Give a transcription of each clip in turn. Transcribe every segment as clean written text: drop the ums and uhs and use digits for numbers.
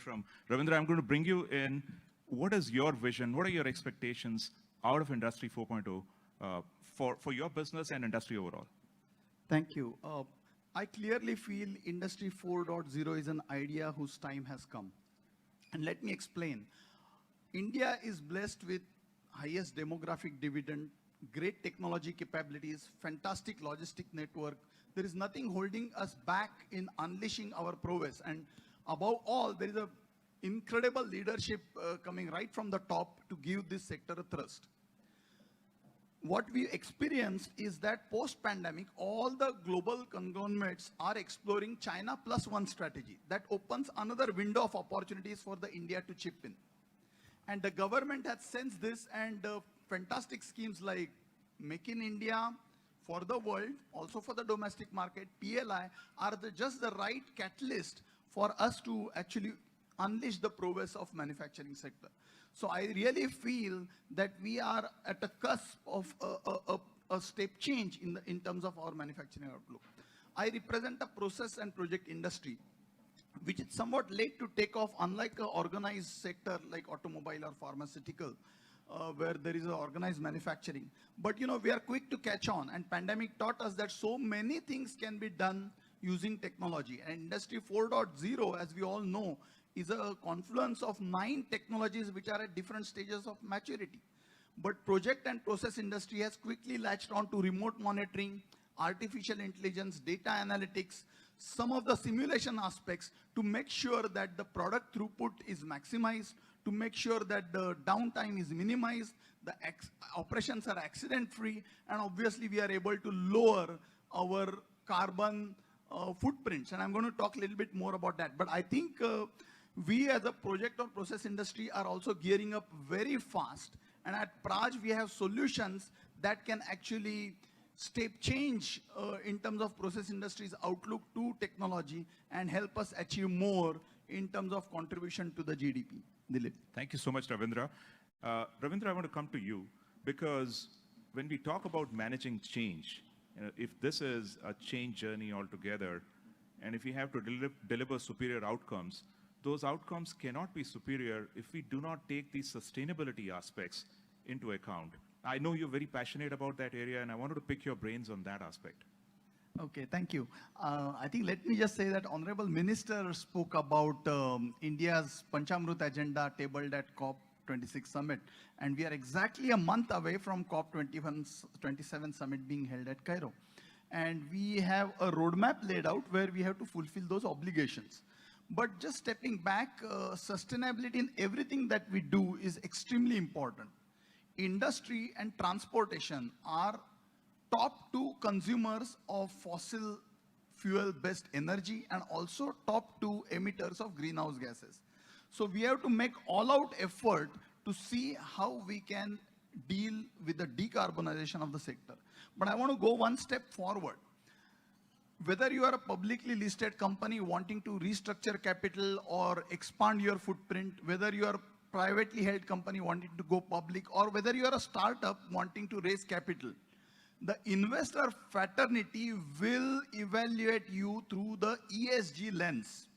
from Ravindra. I'm going to bring you in. What is your vision? What are your expectations out of Industry 4.0 for your business and industry overall? Thank you. I clearly feel Industry 4.0 is an idea whose time has come. And let me explain. India is blessed with highest demographic dividend, great technology capabilities, fantastic logistic network. There is nothing holding us back in unleashing our prowess. And above all, there is an incredible leadership coming right from the top to give this sector a thrust. What we experienced is that post-pandemic, all the global conglomerates are exploring China plus one strategy. That opens another window of opportunities for the India to chip in. And the government has sensed this, and fantastic schemes like Make in India for the world, also for the domestic market, PLI, are just the right catalyst for us to actually unleash the prowess of manufacturing sector. So I really feel that we are at the cusp of a step change in terms of our manufacturing outlook. I represent a process and project industry, which is somewhat late to take off, unlike an organized sector like automobile or pharmaceutical, where there is an organized manufacturing. But we are quick to catch on, and pandemic taught us that so many things can be done using technology. And Industry 4.0, as we all know, is a confluence of 9 technologies which are at different stages of maturity. But project and process industry has quickly latched on to remote monitoring, artificial intelligence, data analytics, some of the simulation aspects to make sure that the product throughput is maximized, to make sure that the downtime is minimized, the operations are accident-free, and obviously we are able to lower our carbon footprints. And I'm going to talk a little bit more about that. But I think we as a project or process industry are also gearing up very fast. And at Praj, we have solutions that can actually step change in terms of process industry's outlook to technology and help us achieve more in terms of contribution to the GDP. Dilip. Thank you so much, Ravindra. Ravindra, I want to come to you because when we talk about managing change, if this is a change journey altogether, and if we have to deliver superior outcomes, those outcomes cannot be superior if we do not take these sustainability aspects into account. I know you're very passionate about that area, and I wanted to pick your brains on that aspect. Okay, thank you. I think let me just say that Honorable Minister spoke about India's Panchamrut agenda tabled at COP26 summit, and we are exactly a month away from COP27 summit being held at Cairo. And we have a roadmap laid out where we have to fulfill those obligations. But just stepping back, sustainability in everything that we do is extremely important. Industry and transportation are top 2 consumers of fossil fuel-based energy and also top 2 emitters of greenhouse gases. So we have to make all-out effort to see how we can deal with the decarbonization of the sector. But I want to go one step forward. Whether you are a publicly listed company wanting to restructure capital or expand your footprint, whether you are a privately held company wanting to go public, or whether you are a startup wanting to raise capital, the investor fraternity will evaluate you through the ESG lens.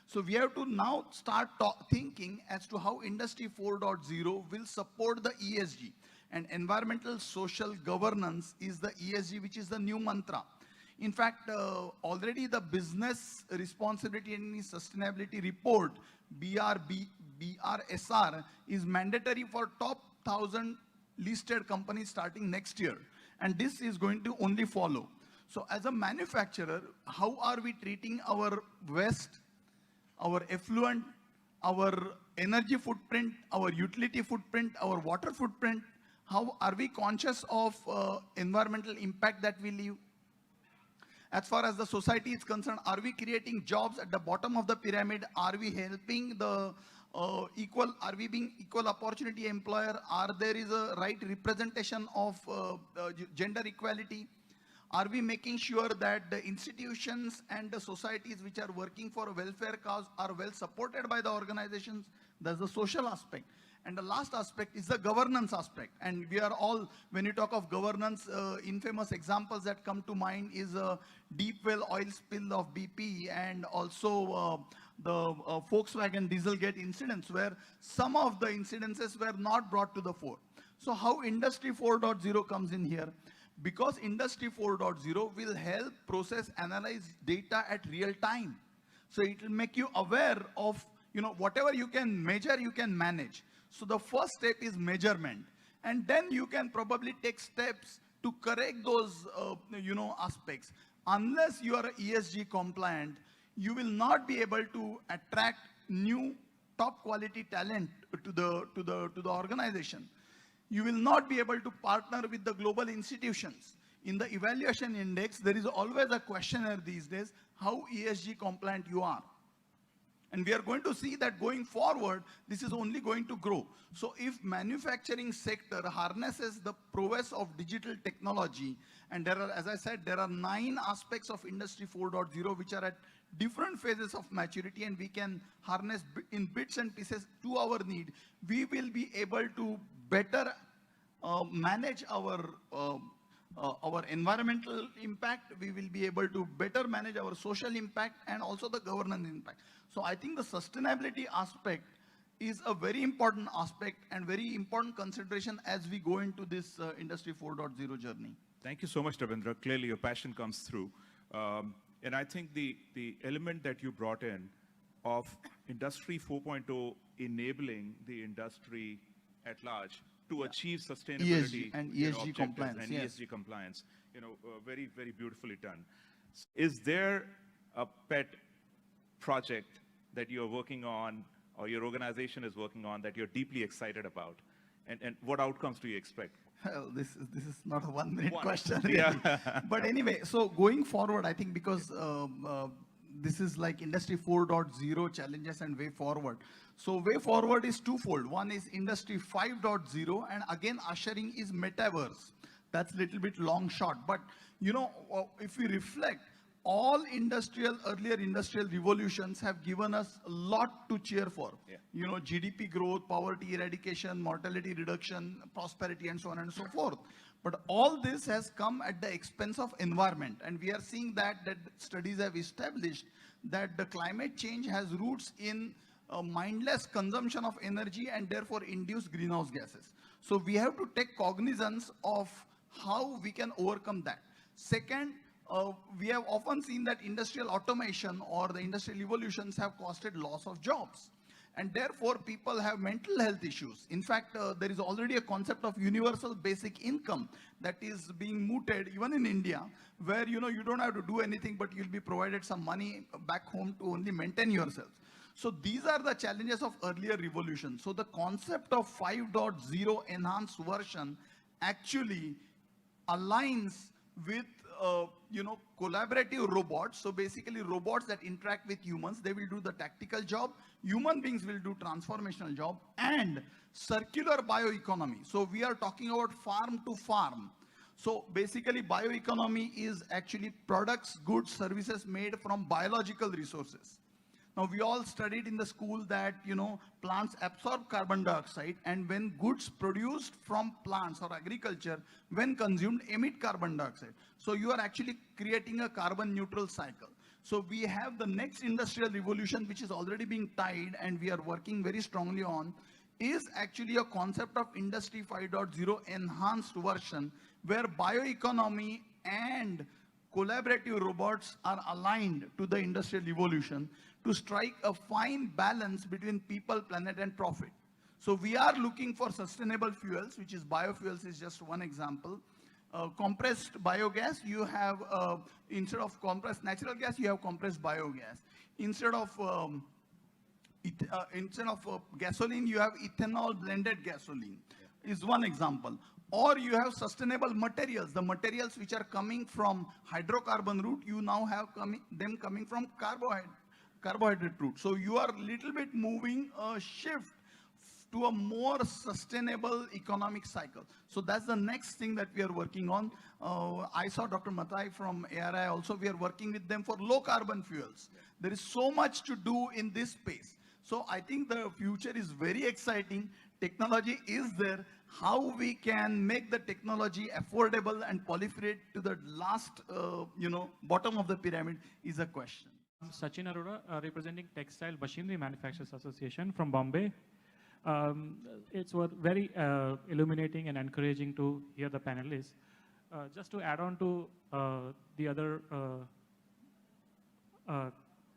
So we have to now start thinking as to how Industry 4.0 will support the ESG. And environmental social governance is the ESG, which is the new mantra. In fact, already the Business Responsibility and Sustainability Report, BRSR, is mandatory for top 1,000 listed companies starting next year. And this is going to only follow. So as a manufacturer, how are we treating our waste, our effluent, our energy footprint, our utility footprint, our water footprint? How are we conscious of environmental impact that we leave? As far as the society is concerned, are we creating jobs at the bottom of the pyramid? Are we helping the are we being equal opportunity employer? There is a right representation of gender equality? Are we making sure that the institutions and the societies which are working for a welfare cause are well supported by the organizations? There's the social aspect. And the last aspect is the governance aspect. And we are all, when you talk of governance, infamous examples that come to mind is a deep well oil spill of BP and also Volkswagen Dieselgate incidents, where some of the incidences were not brought to the fore. So how Industry 4.0 comes in here? Because Industry 4.0 will help process, analyze data at real time. So it will make you aware of, whatever you can measure, you can manage. So the first step is measurement. And then you can probably take steps to correct those, aspects. Unless you are ESG compliant, you will not be able to attract new top quality talent to the organization. You will not be able to partner with the global institutions. In the evaluation index, there is always a questionnaire these days, how ESG compliant you are. And we are going to see that going forward, this is only going to grow. So if manufacturing sector harnesses the prowess of digital technology, and there are, as I said, there are 9 aspects of Industry 4.0 which are at different phases of maturity, and we can harness in bits and pieces to our need, we will be able to better manage our environmental impact, we will be able to better manage our social impact and also the governance impact. So I think the sustainability aspect is a very important aspect and very important consideration as we go into this Industry 4.0 journey. Thank you so much, Ravindra. Clearly your passion comes through. And I think the element that you brought in of Industry 4.0 enabling the industry at large to achieve sustainability and ESG compliance, and yes. ESG compliance, very, very beautifully done. Is there a pet project that you're working on or your organization is working on that you're deeply excited about? And what outcomes do you expect? Well, this is not a 1-minute question, really. Yeah. But anyway, so going forward, I think because this is like Industry 4.0 challenges and way forward. So way forward is twofold. One is Industry 5.0, and again ushering is metaverse. That's a little bit long shot. But if we reflect, all earlier industrial revolutions have given us a lot to cheer for. Yeah. GDP growth, poverty eradication, mortality reduction, prosperity, and so on and so forth. But all this has come at the expense of environment. And we are seeing that studies have established that the climate change has roots in mindless consumption of energy and therefore induced greenhouse gases. So we have to take cognizance of how we can overcome that. Second, we have often seen that industrial automation or the industrial evolutions have costed loss of jobs. And therefore, people have mental health issues. In fact, there is already a concept of universal basic income that is being mooted even in India, where you don't have to do anything, but you'll be provided some money back home to only maintain yourself. So these are the challenges of earlier revolution. So the concept of 5.0 enhanced version actually aligns with collaborative robots. So basically robots that interact with humans, they will do the tactical job. Human beings will do transformational job, and circular bioeconomy. So we are talking about farm to farm. So basically bioeconomy is actually products, goods, services made from biological resources. Now we all studied in the school that plants absorb carbon dioxide, and when goods produced from plants or agriculture, when consumed, emit carbon dioxide. So you are actually creating a carbon neutral cycle. So we have the next industrial revolution, which is already being tied and we are working very strongly on, is actually a concept of Industry 5.0 enhanced version, where bioeconomy and collaborative robots are aligned to the industrial evolution to strike a fine balance between people, planet, and profit. So we are looking for sustainable fuels, which is biofuels is just one example. Compressed biogas, you have, instead of compressed natural gas, you have compressed biogas. Instead of gasoline, you have ethanol blended gasoline, is one example. Or you have sustainable materials, the materials which are coming from hydrocarbon route, you now have them coming from carbohydrate route. So you are a little bit moving a shift to a more sustainable economic cycle. So that's the next thing that we are working on. I saw Dr. Matai from ARI also. We are working with them for low carbon fuels. There is so much to do in this space. So I think the future is very exciting. Technology is there. How we can make the technology affordable and proliferate to the last, bottom of the pyramid is a question. Sachin Arora, representing Textile Machinery Manufacturers Association from Bombay. Um, it's very illuminating and encouraging to hear the panelists. Just to add on to the other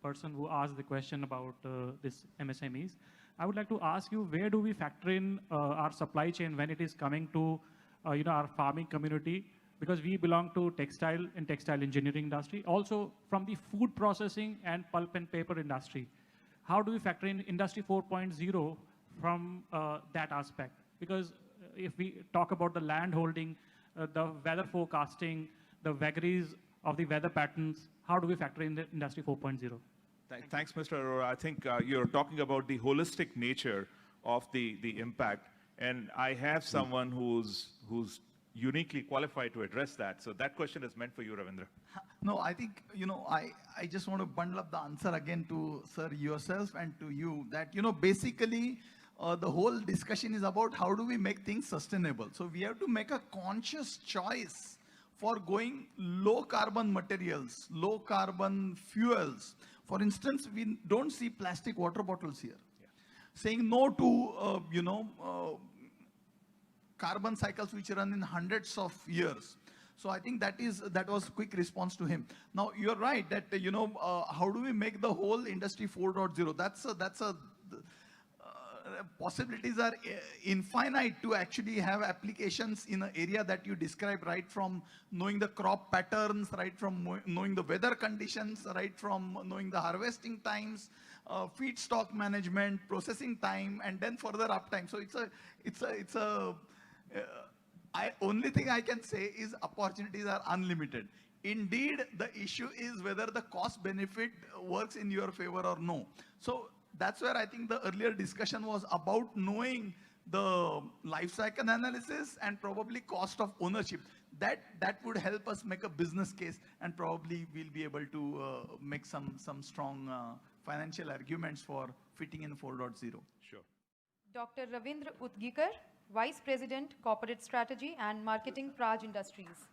person who asked the question about this MSMEs, I would like to ask you, where do we factor in our supply chain when it is coming to our farming community? Because we belong to textile and textile engineering industry, also from the food processing and pulp and paper industry. How do we factor in Industry 4.0 from that aspect? Because if we talk about the land holding, the weather forecasting, the vagaries of the weather patterns, how do we factor in the Industry 4.0? Thanks, Mr. Arora. I think you're talking about the holistic nature of the impact, and I have someone who's uniquely qualified to address that. So that question is meant for you, Ravindra. No, I think, I just want to bundle up the answer again to, sir, yourself and to you that, basically the whole discussion is about how do we make things sustainable. So we have to make a conscious choice for going low carbon materials, low carbon fuels. For instance, we don't see plastic water bottles here. Yeah. Saying no to, carbon cycles which run in hundreds of years. So I think that was quick response to him. Now you're right that how do we make the whole industry 4.0? That's a possibilities are infinite to actually have applications in an area that you described, right from knowing the crop patterns, right from knowing the weather conditions, right from knowing the harvesting times, feedstock management, processing time, and then further uptime. So it's a only thing I can say is opportunities are unlimited. Indeed, the issue is whether the cost benefit works in your favor or no. So that's where I think the earlier discussion was about knowing the life cycle analysis and probably cost of ownership. That would help us make a business case, and probably we'll be able to make some strong financial arguments for fitting in 4.0. Sure. Dr. Ravindra Utgikar, Vice President, Corporate Strategy and Marketing, Praj Industries.